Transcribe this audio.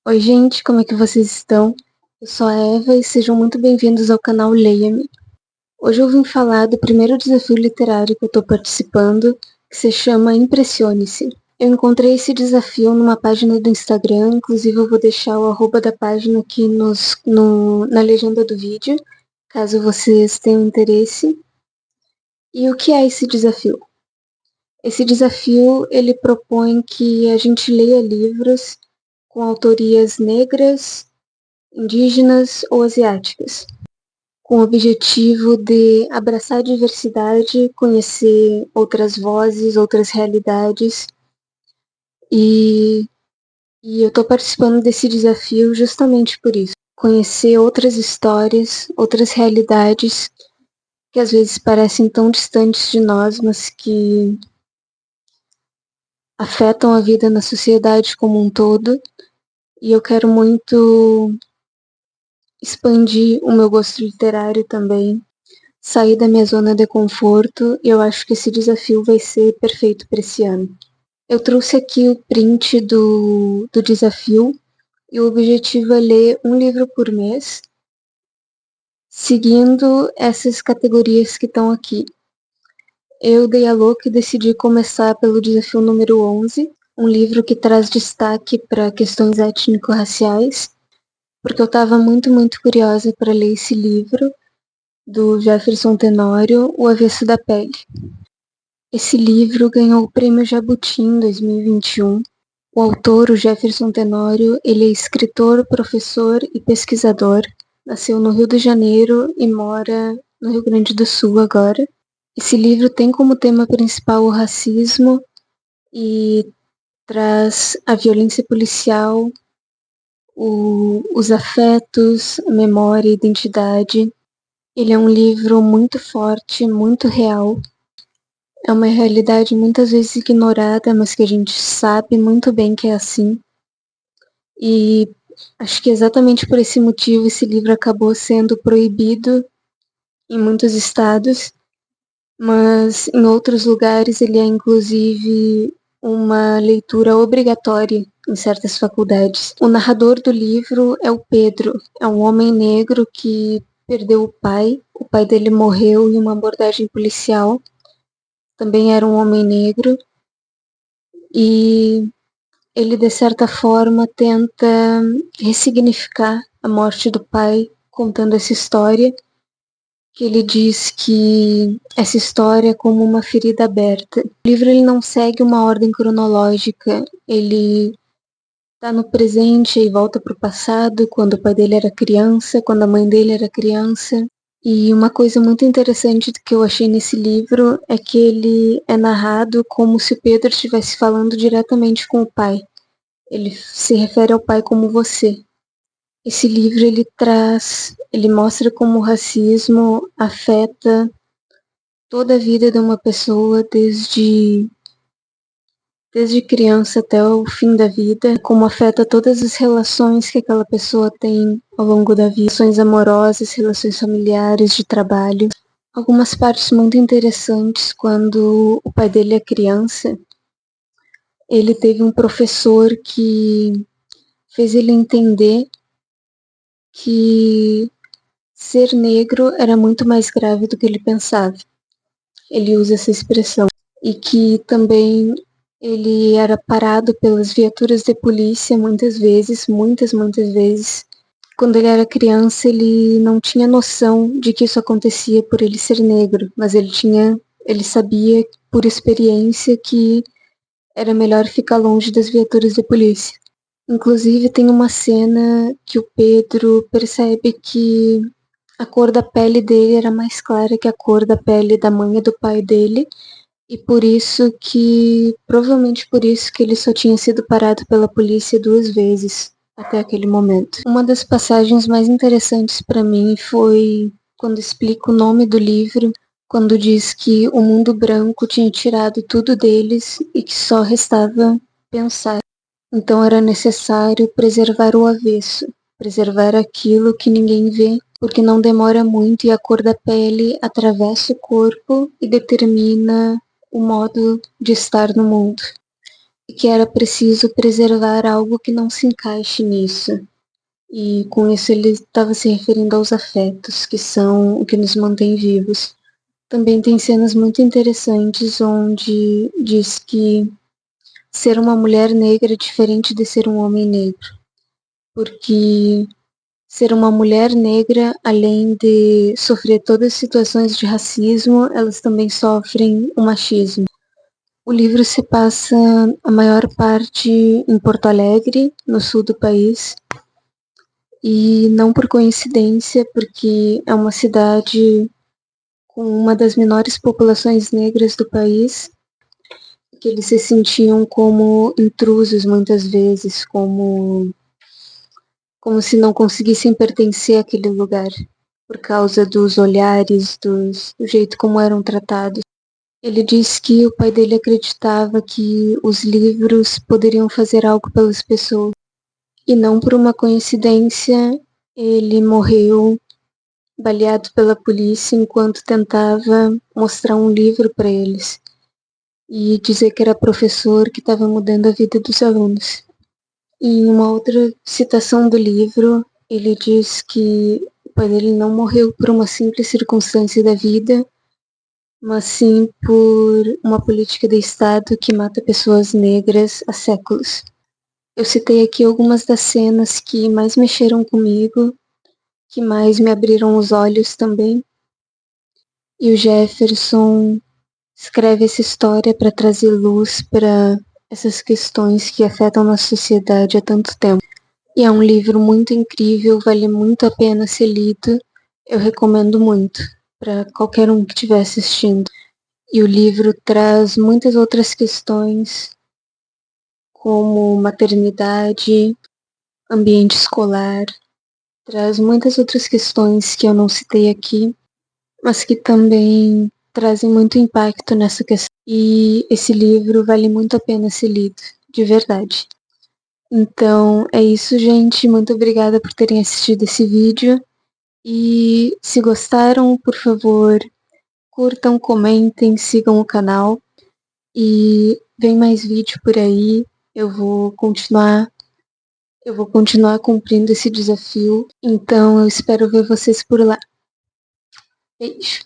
Oi, gente, como é que vocês estão? Eu sou a Eva e sejam muito bem-vindos ao canal Leia-me. Hoje eu vim falar do primeiro desafio literário que eu estou participando, que se chama Impressione-se. Eu encontrei esse desafio numa página do Instagram, inclusive eu vou deixar o arroba da página aqui na legenda do vídeo, caso vocês tenham interesse. E o que é esse desafio? Esse desafio, ele propõe que a gente leia livros com autorias negras, indígenas ou asiáticas, com o objetivo de abraçar a diversidade, conhecer outras vozes, outras realidades. E, e eu estou participando desse desafio justamente por isso. Conhecer outras histórias, outras realidades que às vezes parecem tão distantes de nós, mas que afetam a vida na sociedade como um todo. E eu quero muito expandir o meu gosto literário também, sair da minha zona de conforto, e eu acho que esse desafio vai ser perfeito para esse ano. Eu trouxe aqui o print do desafio, e o objetivo é ler um livro por mês, seguindo essas categorias que estão aqui. Eu dei a louca e decidi começar pelo desafio número 11, um livro que traz destaque para questões étnico-raciais, porque eu estava muito curiosa para ler esse livro, do Jefferson Tenório, O Avesso da Pele. Esse livro ganhou o Prêmio Jabuti em 2021. O autor, o Jefferson Tenório, ele é escritor, professor e pesquisador. Nasceu no Rio de Janeiro e mora no Rio Grande do Sul agora. Esse livro tem como tema principal o racismo e traz a violência policial, os afetos, a memória, a identidade. Ele é um livro muito forte, muito real. É uma realidade muitas vezes ignorada, mas que a gente sabe muito bem que é assim. E acho que exatamente por esse motivo esse livro acabou sendo proibido em muitos estados, mas em outros lugares ele é inclusive uma leitura obrigatória em certas faculdades. O narrador do livro é o Pedro, é um homem negro que perdeu o pai dele morreu em uma abordagem policial, também era um homem negro, e ele de certa forma tenta ressignificar a morte do pai, contando essa história, que ele diz que essa história é como uma ferida aberta. O livro ele não segue uma ordem cronológica, ele está no presente e volta para o passado, quando o pai dele era criança, quando a mãe dele era criança. E uma coisa muito interessante que eu achei nesse livro é que ele é narrado como se o Pedro estivesse falando diretamente com o pai. Ele se refere ao pai como você. Esse livro ele mostra como o racismo afeta toda a vida de uma pessoa desde criança até o fim da vida, como afeta todas as relações que aquela pessoa tem ao longo da vida, relações amorosas, relações familiares, de trabalho. Algumas partes muito interessantes, quando o pai dele é criança, ele teve um professor que fez ele entender que ser negro era muito mais grave do que ele pensava. Ele usa essa expressão. E que também ele era parado pelas viaturas de polícia muitas vezes. Quando ele era criança, ele não tinha noção de que isso acontecia por ele ser negro, mas ele sabia por experiência que era melhor ficar longe das viaturas de polícia. Inclusive tem uma cena que o Pedro percebe que a cor da pele dele era mais clara que a cor da pele da mãe e do pai dele, e provavelmente por isso que ele só tinha sido parado pela polícia 2 vezes até aquele momento. Uma das passagens mais interessantes para mim foi quando explica o nome do livro, quando diz que o mundo branco tinha tirado tudo deles e que só restava pensar. Então era necessário preservar o avesso, preservar aquilo que ninguém vê, porque não demora muito e a cor da pele atravessa o corpo e determina o modo de estar no mundo. e que era preciso preservar algo que não se encaixe nisso. E com isso ele estava se referindo aos afetos, que são o que nos mantém vivos. Também tem cenas muito interessantes onde diz que ser uma mulher negra é diferente de ser um homem negro, porque ser uma mulher negra, além de sofrer todas as situações de racismo, elas também sofrem o machismo. O livro se passa a maior parte em Porto Alegre, no sul do país, e não por coincidência, porque é uma cidade com uma das menores populações negras do país, que eles se sentiam como intrusos muitas vezes, como se não conseguissem pertencer àquele lugar, por causa dos olhares, do jeito como eram tratados. Ele disse que o pai dele acreditava que os livros poderiam fazer algo pelas pessoas. E não por uma coincidência, ele morreu baleado pela polícia enquanto tentava mostrar um livro para eles e dizer que era professor que estava mudando a vida dos alunos. Em uma outra citação do livro, ele diz que o pai dele não morreu por uma simples circunstância da vida, mas sim por uma política de Estado que mata pessoas negras há séculos. Eu citei aqui algumas das cenas que mais mexeram comigo, que mais me abriram os olhos também. E o Jefferson escreve essa história para trazer luz para essas questões que afetam nossa sociedade há tanto tempo. E é um livro muito incrível, vale muito a pena ser lido. Eu recomendo muito para qualquer um que estiver assistindo. E o livro traz muitas outras questões, como maternidade, ambiente escolar, traz muitas outras questões que eu não citei aqui, mas que também trazem muito impacto nessa questão. E esse livro vale muito a pena ser lido, de verdade. Então é isso, gente. Muito obrigada por terem assistido esse vídeo. E se gostaram, por favor, curtam, comentem, sigam o canal. E vem mais vídeo por aí. Eu vou continuar cumprindo esse desafio. Então eu espero ver vocês por lá. Beijo.